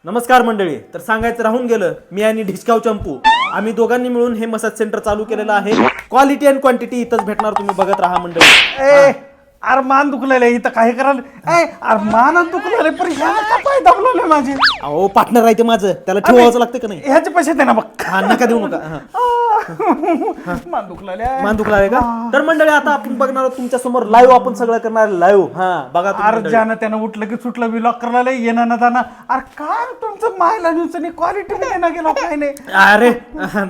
नमस्कार मंडळी. तर सांगायचं राहून गेलं, मी आणि ढिचकाव चंपू आम्ही दोघांनी मिळून हे मसाज सेंटर चालू केलेलं आहे. क्वालिटी अँड क्वांटिटी इथंच भेटणार, तुम्ही बघत राहा मंडळी. अरे मान दुखलेलं इथं काही करायला अरे मान दुखलेले पण ह्याला का पाय दाबलेले माझे. अहो पार्टनर आहे ते माझं, त्याला ठेवायचं लागतं का नाही? ह्याचे पैसे दे ना बघ. हा नका देऊ नका. मान दुखलेले मान दुखला आहे का? तर मंडळी आता आपण बघणार आहोत तुमच्या समोर लाईव्ह, आपण सगळं करणार लाईव्ह. हा बघा तुम्ही अरे मंडळी. ज्यानं त्यानं उठलं की सुटलं विलॉक करायला येणं ना जाणं. अरे काय तुमचं मायला न्यूजनी क्वालिटी ना गेला काय नाही. अरे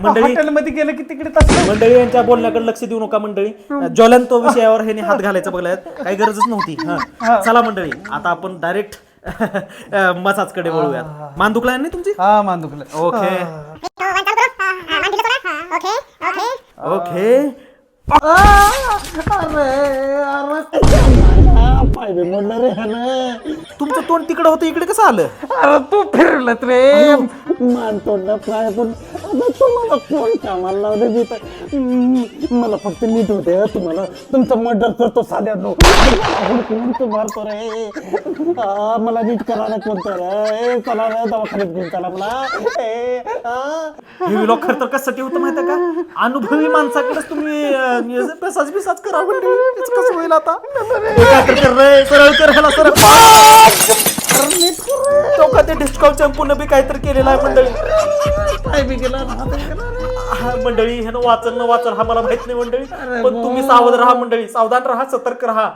मंडळी हॉटेलमध्ये गेलं की तिकडे तसं मंडळी यांच्या बोलण्याकडे लक्ष देऊ नका मंडळी. ज्वलंत विषयावर ह्याने हात घालायचा बघलाय, काही गरजच नव्हती. हा चला मंडळी, आता आपण डायरेक्ट मसाज कडे वळूयात. मान दुखला नाही तुमची? हा मान दुखलं. Okay okay. पाहिजे म्हणलं रे ह्यानं. तुमचं तोंड तिकडं होतं, इकडे कसं आलं? अरे तू फिरलत रे. मान तोंडा पाय पण आता तुम्हाला कोण कामाला लावलं तिथं? मला फक्त नीट होते हं. तुम्हाला तुमचं मर्डर करतो साध्या लोक मारतो रे. मला नीट करायला कोणतं रे? चला रे दवाखान्यात घेऊन चला मला. हे व्लॉग खरं तर कशासाठी होतं माहिती आहे का? अनुभवी माणसाकडेच तुम्ही पेसाज बिसाज करा मंडळी. हेच कसं होईल आता? हे काय तर कर रे, सरळ कर ह्याला, सरळ. तो का ते डिस्काउंट चंपून बी काहीतरी केलेलं आहे मंडळी. काय बी गेला हा मंडळी, ह्यानं वाचन न वाचन हा मला माहित नाही मंडळी, पण तुम्ही सावध राहा मंडळी, सावधान राहा, सतर्क राहा.